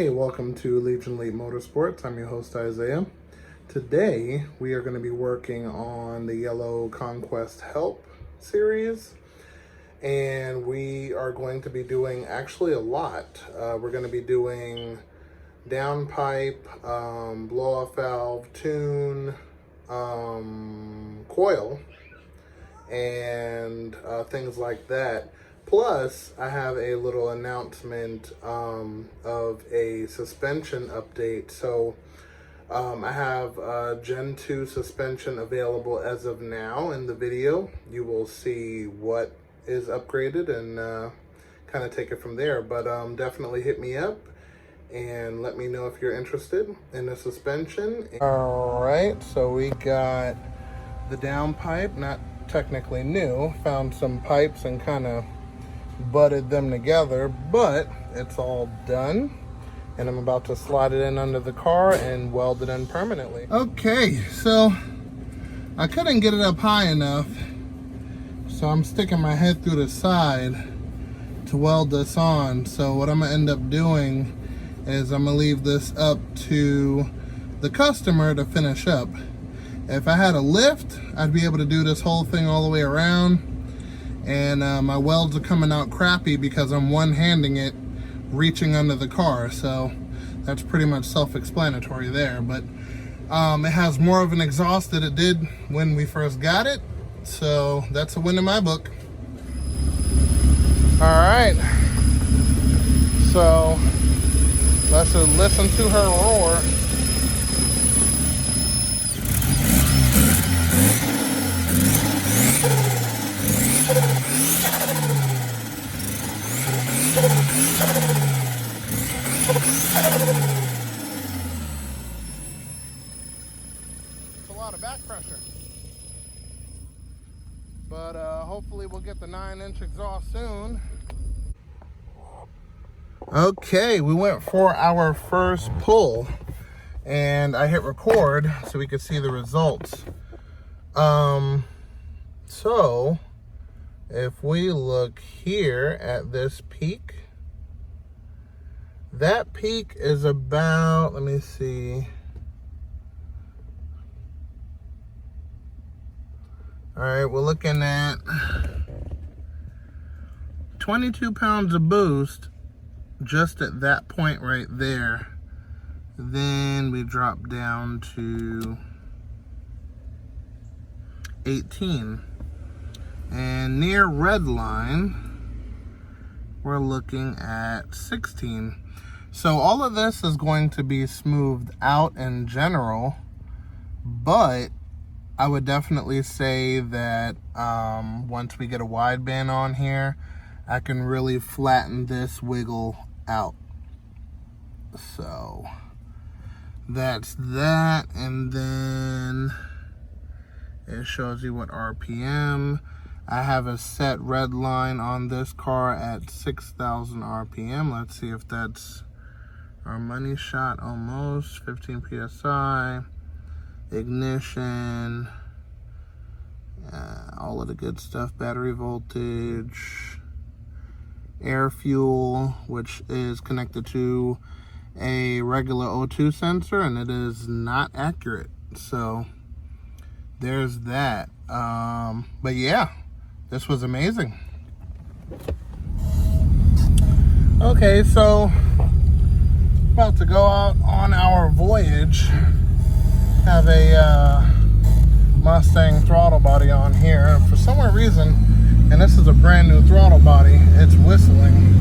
Hey, welcome to Legion Leap Motorsports. I'm your host Isaiah. Today we are going to be working on the yellow Conquest Help series, and we are going to be doing actually a lot. We're going to be doing downpipe, blow-off valve, tune, coil, and things like that. Plus, I have a little announcement of a suspension update. So I have Gen 2 suspension available as of now. In the video, you will see what is upgraded and kind of take it from there. But definitely hit me up and let me know if you're interested in the suspension. All right, so we got the downpipe, not technically new. Found some pipes and kind of butted them together, but it's all done, and I'm about to slide it in under the car and weld it in permanently. Okay, so I couldn't get it up high enough, so I'm sticking my head through the side to weld this on. So what I'm gonna end up doing is I'm gonna leave this up to the customer to finish up. If I had a lift, I'd be able to do this whole thing all the way around, and my welds are coming out crappy because I'm one-handing it, reaching under the car. So that's pretty much self-explanatory there, but it has more of an exhaust than it did when we first got it, so that's a win in my book. All right, so let's listen to her roar. It's a lot of back pressure, but hopefully we'll get the 9-inch exhaust soon. Okay, we went for our first pull, and I hit record so we could see the results. So if we look here at this peak, that peak is about, let me see. All right, we're looking at 22 pounds of boost just at that point right there. Then we drop down to 18. And near red line, we're looking at 16. So all of this is going to be smoothed out in general, but I would definitely say that once we get a wideband on here, I can really flatten this wiggle out. So that's that, and then it shows you what RPM. I have a set red line on this car at 6,000 RPM. Let's see if that's our money shot. Almost 15 PSI, ignition, all of the good stuff, battery voltage, air fuel, which is connected to a regular O2 sensor, and it is not accurate. So there's that. But yeah, this was amazing. Okay, so about to go out on our voyage. Have a Mustang throttle body on here. For some reason, and this is a brand new throttle body, it's whistling.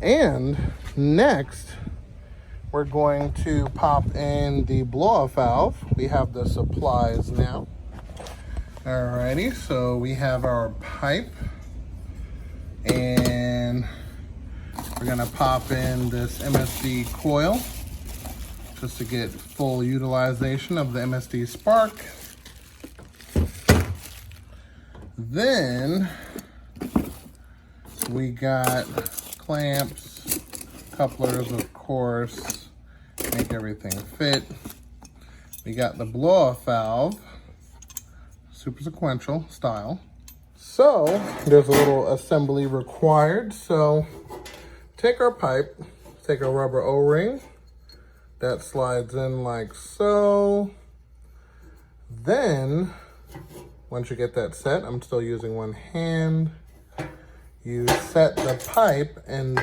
And next, we're going to pop in the blow-off valve. We have the supplies now. Alrighty, so we have our pipe, and we're gonna pop in this MSD coil just to get full utilization of the MSD spark. Then we got clamps, couplers, of course, make everything fit. We got the blow-off valve, super sequential style. So there's a little assembly required. So take our pipe, take our rubber O-ring, that slides in like so. Then once you get that set, I'm still using one hand, you set the pipe and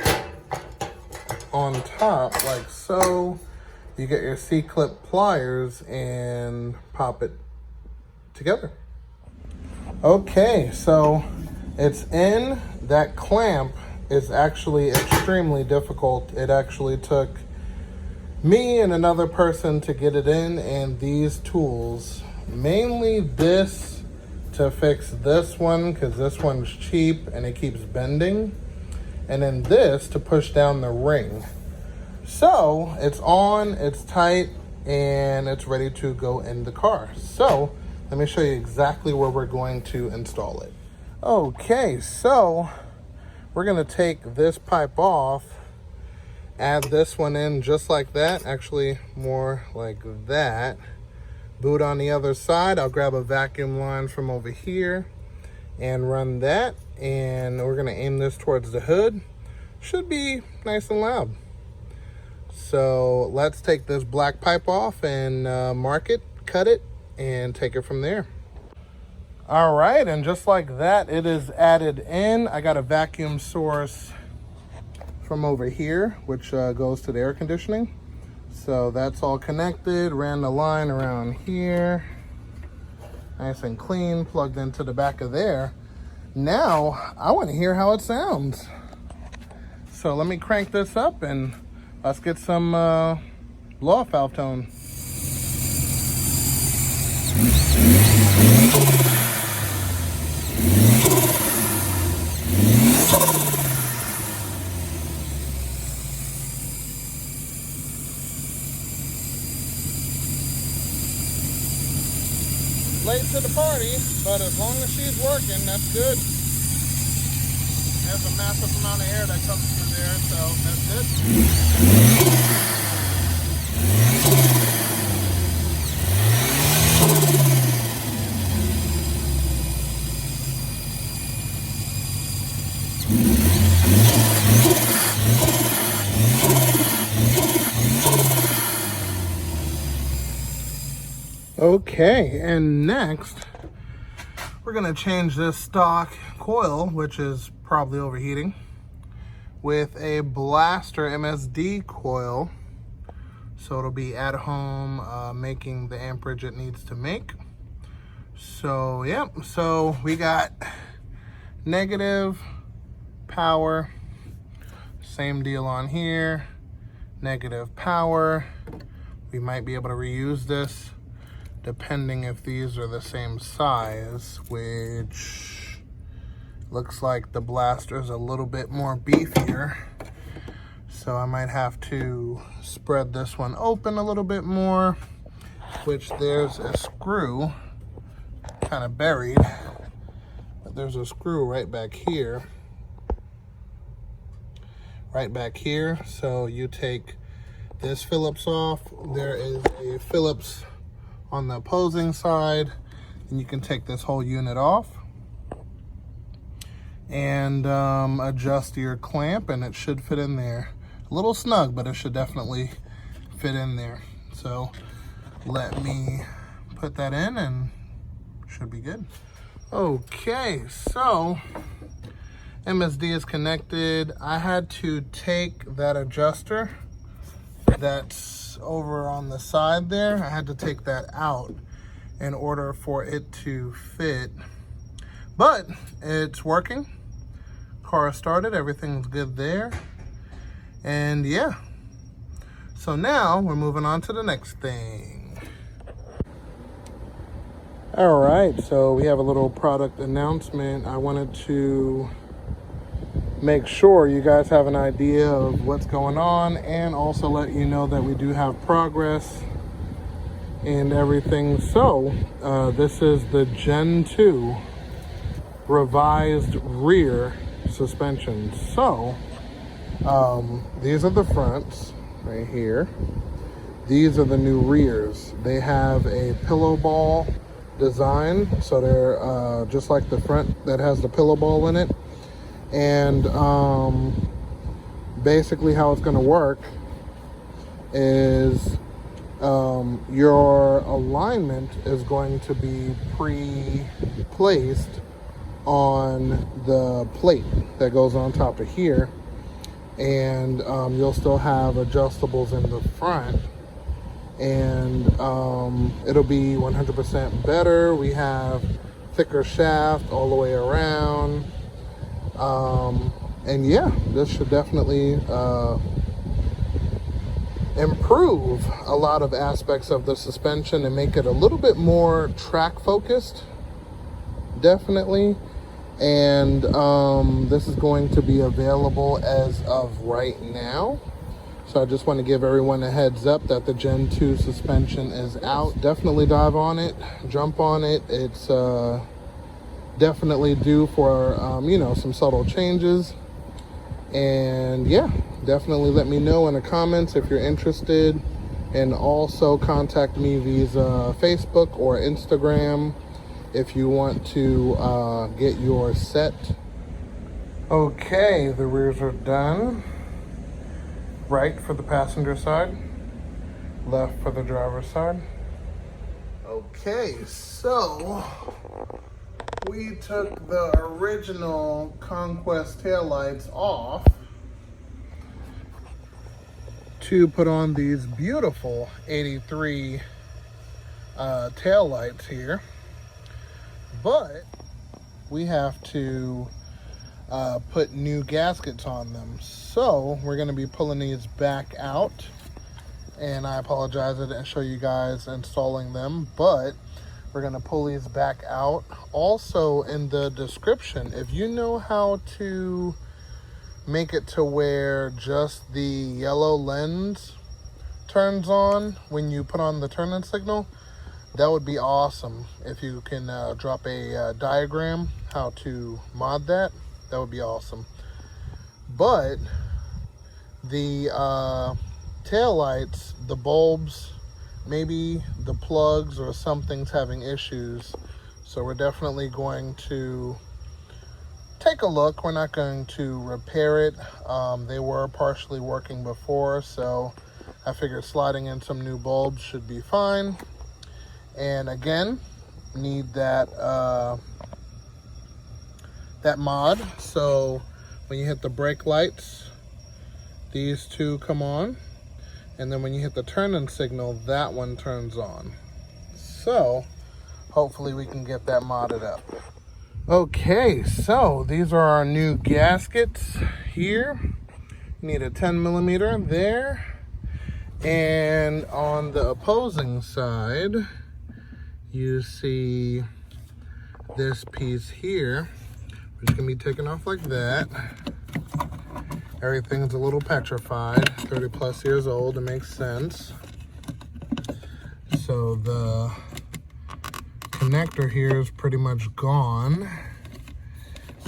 on top like so. You get your C-clip pliers and pop it together. Okay, so it's in. That clamp is actually extremely difficult. It actually took me and another person to get it in, and these tools, mainly this to fix this one because this one's cheap and it keeps bending, and then this to push down the ring. So it's on, it's tight, and it's ready to go in the car. So let me show you exactly where we're going to install it. Okay, so we're gonna take this pipe off, add this one in just like that, actually more like that. Boot on the other side. I'll grab a vacuum line from over here and run that, and we're gonna aim this towards the hood. Should be nice and loud. So let's take this black pipe off and mark it, cut it, and take it from there. All right, and just like that, it is added in. I got a vacuum source from over here, which goes to the air conditioning. So that's all connected, ran the line around here. Nice and clean, plugged into the back of there. Now, I wanna hear how it sounds. So let me crank this up and let's get some blow-off valve tone. Late to the party, but as long as she's working, that's good. There's a massive amount of air that comes through there, so that's Okay, and next we're gonna change this stock coil, which is probably overheating, with a blaster MSD coil, so it'll be at home making the amperage it needs to make. So yep, so we got negative power, same deal on here, negative power. We might be able to reuse this depending if these are the same size, which looks like the blaster's a little bit more beefier. So I might have to spread this one open a little bit more, which there's a screw kind of buried, but there's a screw right back here. So you take this Phillips off. There is a Phillips on the opposing side, and you can take this whole unit off and adjust your clamp, and it should fit in there. A little snug, but it should definitely fit in there. So let me put that in and should be good. Okay, so MSD is connected. I had to take that adjuster that's over on the side there. I had to take that out in order for it to fit, but it's working. Car started, everything's good there. And yeah, so now we're moving on to the next thing. All right, so we have a little product announcement. I wanted to make sure you guys have an idea of what's going on, and also let you know that we do have progress and everything. So this is the Gen 2 revised rear suspension. So these are the fronts right here. These are the new rears. They have a pillow ball design, so they're just like the front that has the pillow ball in it. And basically how it's going to work is your alignment is going to be pre-placed on the plate that goes on top of here, and you'll still have adjustables in the front, and it'll be 100% better. We have thicker shaft all the way around, and yeah, this should definitely improve a lot of aspects of the suspension and make it a little bit more track focused, definitely. And this is going to be available as of right now. So I just want to give everyone a heads up that the Gen 2 suspension is out. Definitely dive on it, jump on it. It's definitely due for, you know, some subtle changes. And yeah, definitely let me know in the comments if you're interested. And also contact me via Facebook or Instagram if you want to get your set. Okay, the rears are done. Right for the passenger side, left for the driver's side. Okay, so we took the original Conquest taillights off to put on these beautiful 83 taillights here, but we have to put new gaskets on them. So we're going to be pulling these back out, and I apologize I didn't show you guys installing them, but we're going to pull these back out. Also in the description, if you know how to make it to where just the yellow lens turns on when you put on the turn-in signal, that would be awesome. If you can drop a diagram how to mod that, that would be awesome. But the taillights, the bulbs, maybe the plugs or something's having issues. So we're definitely going to take a look. We're not going to repair it. They were partially working before, so I figured sliding in some new bulbs should be fine. And again, need that that mod. So when you hit the brake lights, these two come on, and then when you hit the turn-in signal, that one turns on. So hopefully we can get that modded up. Okay, so these are our new gaskets here. You need a 10mm there, and on the opposing side you see this piece here, which can be taken off like that. Everything's a little petrified, 30+ years old, it makes sense. So the connector here is pretty much gone,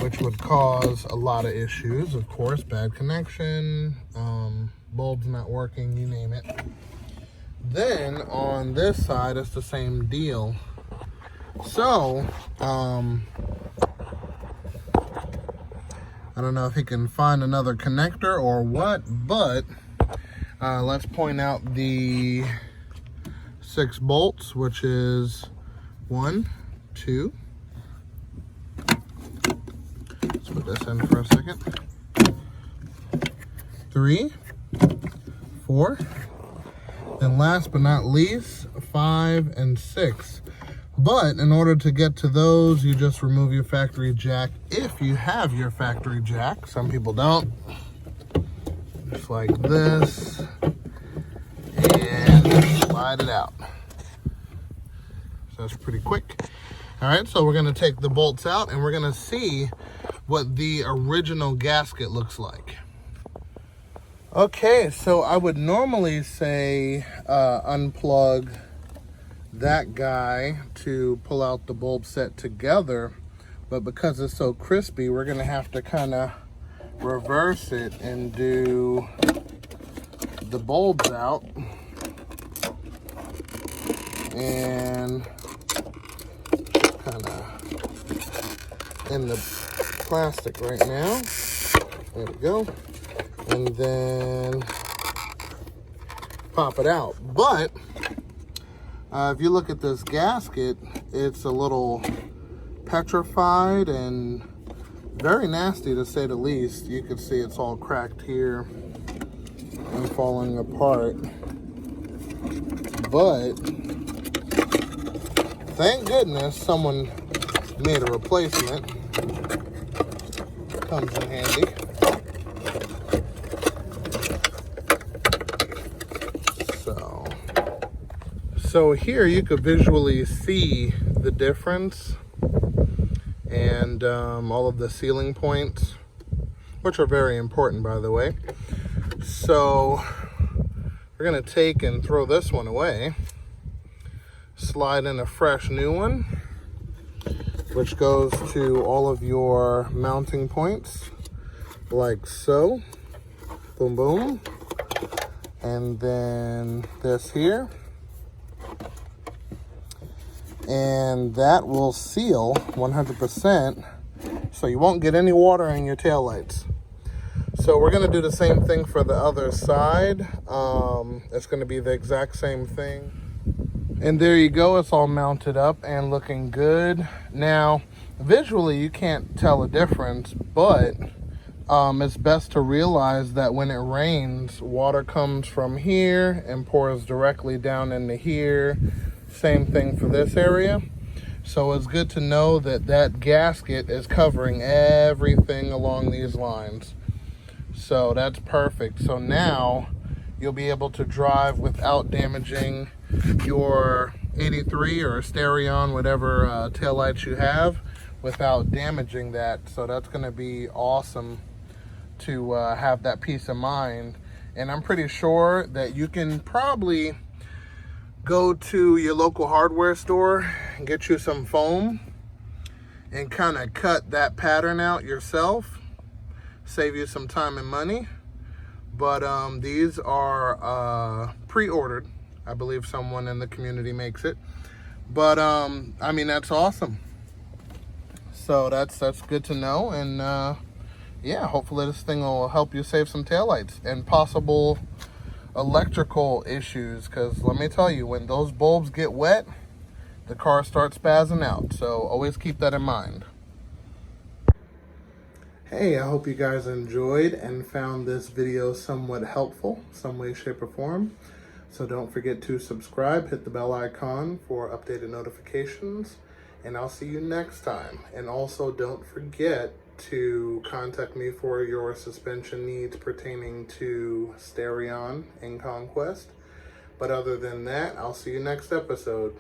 which would cause a lot of issues, of course, bad connection, bulbs not working, you name it. Then on this side, it's the same deal. So, I don't know if he can find another connector or what, but let's point out the 6 bolts, which is 1, 2. Let's put this in for a second. 3, 4. And last but not least, 5 and 6. But in order to get to those, you just remove your factory jack if you have your factory jack. Some people don't. just like this, and slide it out. So that's pretty quick. All right, so we're gonna take the bolts out and we're gonna see what the original gasket looks like. Okay, so I would normally say unplug that guy to pull out the bulb set together, but because it's so crispy, we're gonna have to kind of reverse it and do the bulbs out and kind of in the plastic right now. There we go. And then pop it out. But if you look at this gasket, it's a little petrified and very nasty, to say the least. You can see it's all cracked here and falling apart. But thank goodness someone made a replacement. Comes in handy. So here you could visually see the difference and all of the sealing points, which are very important, by the way. So we're gonna take and throw this one away, slide in a fresh new one, which goes to all of your mounting points, like so. Boom, boom. And then this here. And that will seal 100%, so you won't get any water in your taillights. So we're gonna do the same thing for the other side. It's gonna be the exact same thing. And there you go, it's all mounted up and looking good. Now, visually you can't tell a difference, but it's best to realize that when it rains, water comes from here and pours directly down into here. Same thing for this area. So it's good to know that that gasket is covering everything along these lines. So that's perfect. So now you'll be able to drive without damaging your 83 or Starion, whatever taillights you have, without damaging that. So that's going to be awesome to have that peace of mind. And I'm pretty sure that you can probably go to your local hardware store and get you some foam and kind of cut that pattern out yourself. Save you some time and money. But these are pre-ordered. I believe someone in the community makes it. But I mean, that's awesome. So that's good to know. And yeah, hopefully this thing will help you save some taillights and possible electrical issues, because let me tell you, when those bulbs get wet, the car starts spazzing out. So always keep that in mind. Hey, I hope you guys enjoyed and found this video somewhat helpful, some way, shape, or form. So don't forget to subscribe, hit the bell icon for updated notifications, and I'll see you next time. And also don't forget to contact me for your suspension needs pertaining to Starion and Conquest. But other than that, I'll see you next episode.